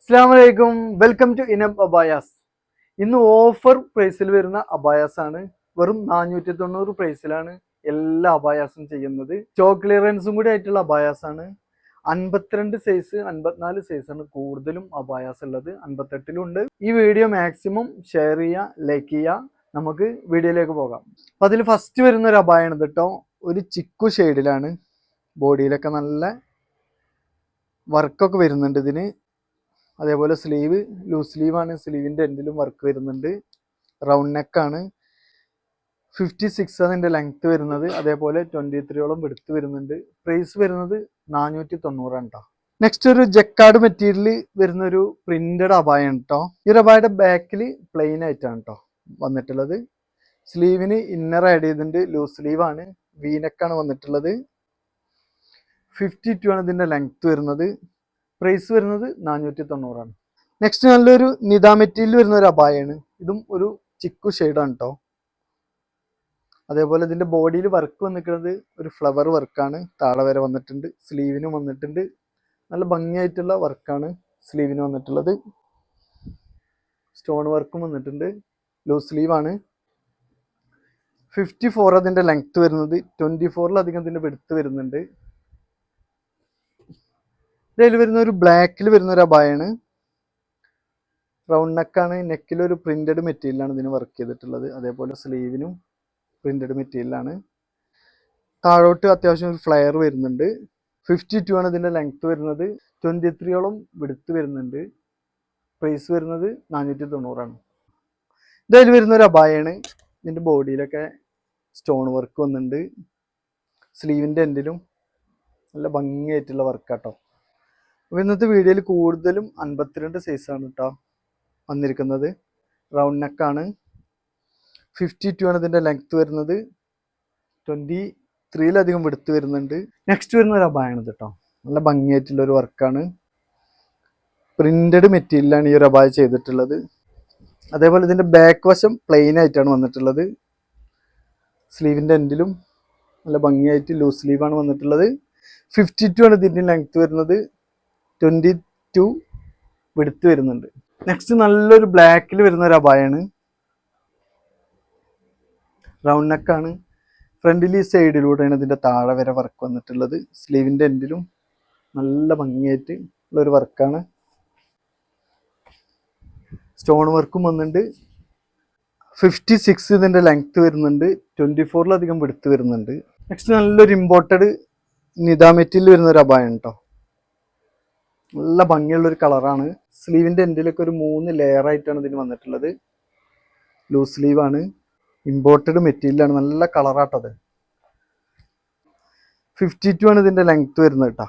അസ്സലാമു അലൈക്കും, welcome to ഇനബ് abayas. ഇന്ന് ഓഫർ പ്രൈസിൽ വരുന്ന അബായാസ് ആണ്. വെറും 490 പ്രൈസിലാണ് എല്ലാ അബായാസും ചെയ്യുന്നത്. സ്റ്റോക്ക് ക്ലിയറൻസും കൂടി ആയിട്ടുള്ള അബായാസ് ആണ്. 52 സൈസ് 54 സൈസാണ് കൂടുതലും അബായാസ് ഉള്ളത്. 58ലും ഉണ്ട്. ഈ വീഡിയോ മാക്സിമം ഷെയർ ചെയ്യുക, ലൈക്ക് ചെയ്യുക. നമുക്ക് വീഡിയോയിലേക്ക് പോകാം. അപ്പം അതിൽ ഫസ്റ്റ് വരുന്ന ഒരു അബായാണ് കേട്ടോ. ഒരു ചിക്കു ഷെയ്ഡിലാണ്. ബോഡിയിലൊക്കെ നല്ല വർക്കൊക്കെ വരുന്നുണ്ട് ഇതിന്. അതേപോലെ സ്ലീവ് ലൂസ് സ്ലീവാണ്. സ്ലീവിൻ്റെ എൻഡിലും വർക്ക് വരുന്നുണ്ട്. റൗണ്ട് നെക്കാണ്. 56 അതിൻ്റെ ലെങ്ത്ത് വരുന്നത്. അതേപോലെ 23ഓളം വെടുത്ത് വരുന്നുണ്ട്. പ്രൈസ് വരുന്നത് 490 കേട്ടോ. നെക്സ്റ്റ് ഒരു ജക്കാർഡ് മെറ്റീരിയൽ വരുന്ന ഒരു പ്രിന്റഡ് അബായാണ് കേട്ടോ. ഈ ഒരു അബായുടെ ബാക്കിൽ പ്ലെയിൻ ആയിട്ടാണ് കേട്ടോ വന്നിട്ടുള്ളത്. സ്ലീവിന് ഇന്നർ ആഡ് ചെയ്തിട്ടുണ്ട്. ലൂസ് സ്ലീവാണ്. വീനെക്കാണ് വന്നിട്ടുള്ളത്. 52 ആണ് ഇതിൻ്റെ ലെങ്ത്ത് വരുന്നത്. പ്രൈസ് വരുന്നത് 490 ആണ്. നെക്സ്റ്റ് നല്ലൊരു നിദാ മെറ്റീരിയൽ വരുന്ന ഒരു അബായാണ്. ഇതും ഒരു ചിക്കു ഷെയ്ഡാണ് കേട്ടോ. അതേപോലെ ഇതിൻ്റെ ബോഡിയിൽ വർക്ക് വന്നിട്ടുള്ളത് ഒരു ഫ്ലവർ വർക്കാണ്. താഴെ വരെ വന്നിട്ടുണ്ട്. സ്ലീവിനും വന്നിട്ടുണ്ട്. നല്ല ഭംഗിയായിട്ടുള്ള വർക്കാണ് സ്ലീവിന് വന്നിട്ടുള്ളത്. സ്റ്റോൺ വർക്കും വന്നിട്ടുണ്ട്. ലൂസ് സ്ലീവാണ്. 54 അതിൻ്റെ ലെങ്ത്ത് വരുന്നത്. 24ലധികം ഇതിൻ്റെ വെടുത്ത് വരുന്നുണ്ട്. ഇതിൽ വരുന്ന ഒരു ബ്ലാക്കിൽ വരുന്ന ഒരു അബായാണ്. റൗണ്ട് നെക്കാണ്. നെക്കിലൊരു പ്രിന്റഡ് മെറ്റീരിയലാണ് ഇതിന് വർക്ക് ചെയ്തിട്ടുള്ളത്. അതേപോലെ സ്ലീവിനും പ്രിന്റഡ് മെറ്റീരിയലാണ്. താഴോട്ട് അത്യാവശ്യം ഒരു ഫ്ലെയർ വരുന്നുണ്ട്. 52 ആണ് ഇതിൻ്റെ ലെങ്ത്ത് വരുന്നത്. 23ഓളം വെടുത്ത് വരുന്നുണ്ട്. പ്രൈസ് വരുന്നത് 490 ആണ്. ഇതിൽ വരുന്ന ഒരു അബായാണ്. ഇതിൻ്റെ ബോഡിയിലൊക്കെ സ്റ്റോൺ വർക്ക് വന്നിട്ടുണ്ട്. സ്ലീവിൻ്റെ എൻഡിലും നല്ല ഭംഗിയായിട്ടുള്ള വർക്കാട്ടോ. അപ്പോൾ ഇന്നത്തെ വീഡിയോയിൽ കൂടുതലും 52 സൈസാണ് കേട്ടോ വന്നിരിക്കുന്നത്. റൗണ്ട് നെക്കാണ്. 52 ആണ് ഇതിൻ്റെ ലെങ്ത്ത് വരുന്നത്. 23ലധികം വെടുത്ത് വരുന്നുണ്ട്. നെക്സ്റ്റ് വരുന്ന ഒരു അബായാണ് കേട്ടോ. നല്ല ഭംഗിയായിട്ടുള്ളൊരു വർക്കാണ്. പ്രിന്റഡ് മെറ്റീരിയലാണ് ഈ ഒരു അബായ ചെയ്തിട്ടുള്ളത്. അതേപോലെ ഇതിൻ്റെ ബാക്ക് വശം പ്ലെയിൻ ആയിട്ടാണ് വന്നിട്ടുള്ളത്. സ്ലീവിൻ്റെ എൻഡിലും നല്ല ഭംഗിയായിട്ട് ലൂസ് സ്ലീവാണ് വന്നിട്ടുള്ളത്. 52 ആണ് ഇതിൻ്റെ ലെങ്ത്ത് വരുന്നത്. 22 വെടുത്ത് വരുന്നുണ്ട്. നെക്സ്റ്റ് നല്ലൊരു ബ്ലാക്കിൽ വരുന്ന ഒരു അബായാണ്. റൗണ്ട് നെക്കാണ്. ഫ്രണ്ടിൽ ഈ സൈഡിലൂടെയാണ് ഇതിൻ്റെ താഴെ വരെ വർക്ക് വന്നിട്ടുള്ളത്. സ്ലീവിൻ്റെ എൻഡിലും നല്ല ഭംഗിയായിട്ട് ഉള്ളൊരു വർക്കാണ്. സ്റ്റോൺ വർക്കും വന്നിട്ടുണ്ട്. 56 ഇതിൻ്റെ ലെങ്ത്ത് വരുന്നുണ്ട്. 24ലധികം വെടുത്ത് വരുന്നുണ്ട്. നെക്സ്റ്റ് നല്ലൊരു ഇമ്പോർട്ടഡ് നിദാ മെറ്റീരിയൽ വരുന്ന ഒരു അബായാണ് കേട്ടോ. നല്ല ഭംഗിയുള്ളൊരു കളറാണ്. സ്ലീവിൻ്റെ എൻഡിലൊക്കെ ഒരു 3 ലെയർ ആയിട്ടാണ് ഇതിന് വന്നിട്ടുള്ളത്. ലൂസ് സ്ലീവാണ്. ഇമ്പോർട്ടഡ് മെറ്റീരിയലാണ്. നല്ല കളറാട്ടത്. 52 ആണ് ഇതിൻ്റെ ലെങ്ത്ത് വരുന്നത് കേട്ടോ.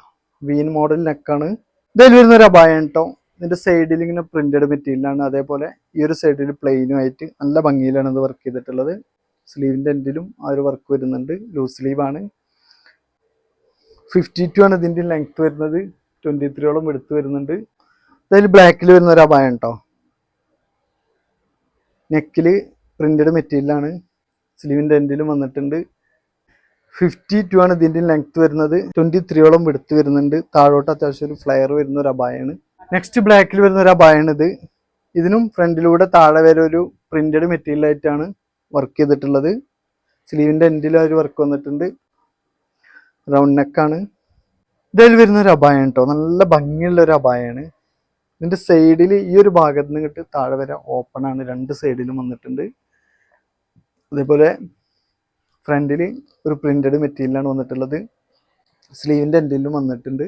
വീൻ മോഡൽ നെക്കാണ്. ഇതിൽ വരുന്നൊരു അബായാണ് കേട്ടോ. ഇതിൻ്റെ സൈഡിൽ ഇങ്ങനെ പ്രിന്റഡ് മെറ്റീരിയലാണ്. അതേപോലെ ഈ ഒരു സൈഡിൽ പ്ലെയിനും ആയിട്ട് നല്ല ഭംഗിയിലാണ് ഇത് വർക്ക് ചെയ്തിട്ടുള്ളത്. സ്ലീവിൻ്റെ എൻഡിലും ആ ഒരു വർക്ക് വരുന്നുണ്ട്. ലൂസ് സ്ലീവാണ്. 52 ആണ് ഇതിൻ്റെ ലെങ്ത്ത് വരുന്നത്. 23ഓളം എടുത്ത് വരുന്നുണ്ട്. അതിൽ ബ്ലാക്കിൽ വരുന്ന ഒരു അബായാണ് കേട്ടോ. നെക്കിൽ പ്രിന്റഡ് മെറ്റീരിയലാണ്. സ്ലീവിൻ്റെ എൻഡിലും വന്നിട്ടുണ്ട്. 52 ആണ് ഇതിൻ്റെ ലെങ്ത്ത് വരുന്നത്. 23ഓളം എടുത്ത് വരുന്നുണ്ട്. താഴോട്ട് അത്യാവശ്യം ഒരു ഫ്ലെയർ വരുന്ന ഒരു അബായാണ്. നെക്സ്റ്റ് ബ്ലാക്കിൽ വരുന്ന ഒരു അബായാണ് ഇത്. ഇതിനും ഫ്രണ്ടിലൂടെ താഴെ വരെ ഒരു പ്രിന്റഡ് മെറ്റീരിയൽ ആയിട്ടാണ് വർക്ക് ചെയ്തിട്ടുള്ളത്. സ്ലീവിൻ്റെ എൻഡിൽ ഒരു വർക്ക് വന്നിട്ടുണ്ട്. റൗണ്ട് നെക്കാണ്. ഇതിൽ വരുന്ന ഒരു അബായാണ് കേട്ടോ. നല്ല ഭംഗിയുള്ള ഒരു അബായാണ്. ഇതിൻ്റെ സൈഡിൽ ഈ ഒരു ഭാഗത്ത് നിന്ന് ഇങ്ങോട്ട് താഴെ വരെ ഓപ്പൺ ആണ്. 2 സൈഡിലും വന്നിട്ടുണ്ട്. അതേപോലെ ഫ്രണ്ടിൽ ഒരു പ്രിന്റഡ് മെറ്റീരിയലാണ് വന്നിട്ടുള്ളത്. സ്ലീവിൻ്റെ എൻഡിലും വന്നിട്ടുണ്ട്.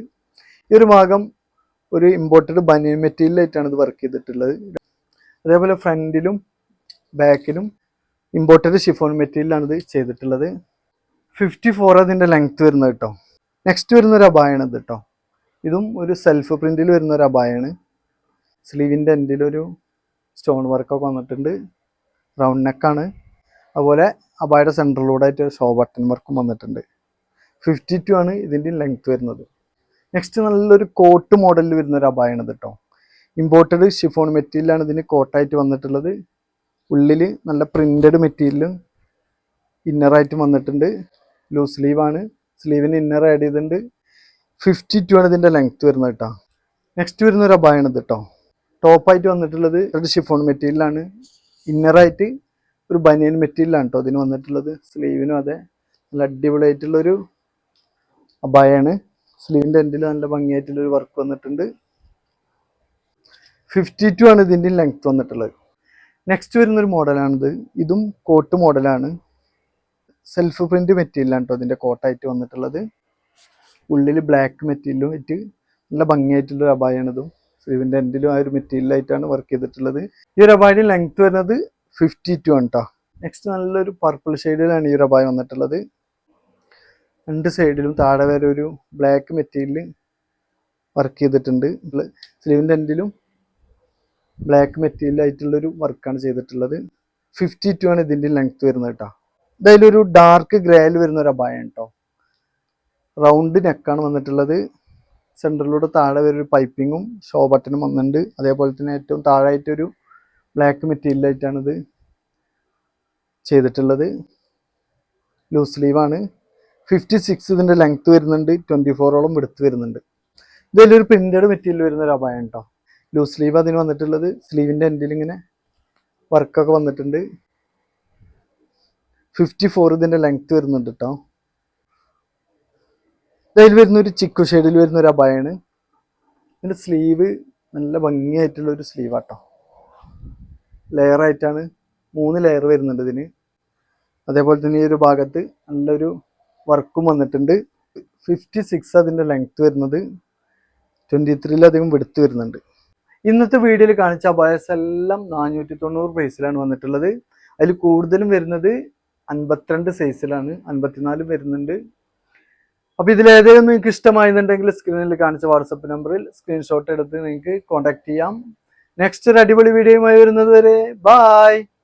ഈ ഒരു ഭാഗം ഒരു ഇമ്പോർട്ടഡ് ബനിയൻ മെറ്റീരിയൽ ആയിട്ടാണ് ഇത് വർക്ക് ചെയ്തിട്ടുള്ളത്. അതേപോലെ ഫ്രണ്ടിലും ബാക്കിലും ഇമ്പോർട്ടഡ് ഷിഫോൺ മെറ്റീരിയലാണ് ഇത് ചെയ്തിട്ടുള്ളത്. 54 അതിൻ്റെ ലെങ്ത്ത് വരുന്നത് കേട്ടോ. നെക്സ്റ്റ് വരുന്നൊരു അബായാണ് ഇത് കേട്ടോ. ഇതും ഒരു സെൽഫ് പ്രിന്റിൽ വരുന്ന ഒരു അബായാണ്. സ്ലീവിൻ്റെ എൻഡിലൊരു സ്റ്റോൺ വർക്കൊക്കെ വന്നിട്ടുണ്ട്. റൗണ്ട് നെക്കാണ്. അതുപോലെ അബായുടെ സെൻറ്ററിലൂടെ ആയിട്ട് ഷോ ബട്ടൺ വർക്കും വന്നിട്ടുണ്ട്. 52 ആണ് ഇതിൻ്റെ ലെങ്ത്ത് വരുന്നത്. നെക്സ്റ്റ് നല്ലൊരു കോട്ട് മോഡലിൽ വരുന്ന ഒരു അബായാണ് ഇത് കേട്ടോ. ഇമ്പോർട്ടഡ് ഷിഫോൺ മെറ്റീരിയലാണ് ഇതിന് കോട്ടായിട്ട് വന്നിട്ടുള്ളത്. ഉള്ളിൽ നല്ല പ്രിന്റഡ് മെറ്റീരിയലും ഇന്നറായിട്ടും വന്നിട്ടുണ്ട്. ലൂസ് സ്ലീവാണ്. സ്ലീവിന് ഇന്നർ ആഡ് ചെയ്തിട്ടുണ്ട്. 52 ആണ് ഇതിൻ്റെ ലെങ്ത്ത് വരുന്നത് കേട്ടോ. നെക്സ്റ്റ് വരുന്ന ഒരു അബായാണ് ഇത് കേട്ടോ. ടോപ്പായിട്ട് വന്നിട്ടുള്ളത് ഒരു ഷിഫോൺ മെറ്റീരിയലാണ്. ഇന്നറായിട്ട് ഒരു ബനിയൻ മെറ്റീരിയലാണ് കേട്ടോ അതിന് വന്നിട്ടുള്ളത്. സ്ലീവിനും അതെ നല്ല അടിപൊളിയായിട്ടുള്ളൊരു അബായാണ്. സ്ലീവിൻ്റെ എൻഡിൽ നല്ല ഭംഗിയായിട്ടുള്ളൊരു വർക്ക് വന്നിട്ടുണ്ട്. 52 ആണ് ഇതിൻ്റെ ലെങ്ത് വന്നിട്ടുള്ളത്. നെക്സ്റ്റ് വരുന്നൊരു മോഡലാണിത്. ഇതും കോട്ട് മോഡലാണ്. സെൽഫ് പ്രിന്റ് മെറ്റീരിയലാണ് കേട്ടോ ഇതിൻ്റെ കോട്ടായിട്ട് വന്നിട്ടുള്ളത്. ഉള്ളിൽ ബ്ലാക്ക് മെറ്റീരിയലും ആയിട്ട് നല്ല ഭംഗിയായിട്ടുള്ളൊരു അബായാണിതും. സ്ലീവിൻ്റെ എൻഡിലും ആ ഒരു മെറ്റീരിയലായിട്ടാണ് വർക്ക് ചെയ്തിട്ടുള്ളത്. ഈ ഒരു അബായുടെ ലെങ്ത് വരുന്നത് 52 ആണ് കേട്ടോ. നെക്സ്റ്റ് നല്ലൊരു പർപ്പിൾ ഷെയ്ഡിലാണ് ഈ ഒരു അബായ വന്നിട്ടുള്ളത്. രണ്ട് സൈഡിലും താഴെ വരെ ഒരു ബ്ലാക്ക് മെറ്റീരിയൽ വർക്ക് ചെയ്തിട്ടുണ്ട്. സ്ലീവിൻ്റെ എൻഡിലും ബ്ലാക്ക് മെറ്റീരിയൽ ആയിട്ടുള്ളൊരു വർക്കാണ് ചെയ്തിട്ടുള്ളത്. 52 ആണ് ഇതിൻ്റെ ലെങ്ത് വരുന്നത് കേട്ടോ. ഇതായാലൊരു ഡാർക്ക് ഗ്രേയിൽ വരുന്ന ഒരു അബായാണ് കേട്ടോ. റൗണ്ട് നെക്കാണ് വന്നിട്ടുള്ളത്. സെൻറ്ററിലൂടെ താഴെ വരെ ഒരു പൈപ്പിങ്ങും ഷോ ബട്ടണും വന്നിട്ടുണ്ട്. അതേപോലെ തന്നെ ഏറ്റവും താഴെയായിട്ടൊരു ബ്ലാക്ക് മെറ്റീരിയലായിട്ടാണിത് ചെയ്തിട്ടുള്ളത്. ലൂസ് സ്ലീവാണ്. 56 ഇതിൻ്റെ ലെങ്ത് വരുന്നുണ്ട്. 24ഓളം വിടുത്ത് വരുന്നുണ്ട്. ഇതിലൊരു പ്രിന്റഡ് മെറ്റീരിയൽ വരുന്ന ഒരു അബായാണ് കേട്ടോ. ലൂസ് സ്ലീവ് അതിന് വന്നിട്ടുള്ളത്. സ്ലീവിൻ്റെ എൻഡിൽ ഇങ്ങനെ വർക്കൊക്കെ വന്നിട്ടുണ്ട്. 54 ഇതിൻ്റെ ലെങ്ത് വരുന്നുണ്ട് കേട്ടോ. ഇതിൽ വരുന്ന ഒരു ചിക്കു ഷെയ്ഡിൽ വരുന്ന ഒരു അബായാണ്. ഇതിൻ്റെ സ്ലീവ് നല്ല ഭംഗിയായിട്ടുള്ള ഒരു സ്ലീവ് ആട്ടോ. ലെയറായിട്ടാണ് 3 ലെയർ വരുന്നുണ്ട് ഇതിന്. അതേപോലെ തന്നെ ഈ ഒരു ഭാഗത്ത് നല്ലൊരു വർക്കും വന്നിട്ടുണ്ട്. 56 അതിൻ്റെ ലെങ്ത് വരുന്നത്. 23ലധികം വെടുത്ത് വരുന്നുണ്ട്. ഇന്നത്തെ വീഡിയോയിൽ കാണിച്ച അബായസ് എല്ലാം 490 പ്രൈസിലാണ് വന്നിട്ടുള്ളത്. അതിൽ കൂടുതലും വരുന്നത് 52 സൈസിലാണ്, 54 വരുന്നുണ്ട്. അപ്പോൾ ഇതിലേതെങ്കിലും നിങ്ങൾക്ക് ഇഷ്ടമായെന്നുണ്ടെങ്കിൽ സ്ക്രീനിൽ കാണിച്ച വാട്സപ്പ് നമ്പറിൽ സ്ക്രീൻഷോട്ട് എടുത്ത് നിങ്ങൾക്ക് കോൺടാക്ട് ചെയ്യാം. നെക്സ്റ്റ് ഒരു അടിപൊളി വീഡിയോയുമായി വരുന്നത് വരെ ബായ്.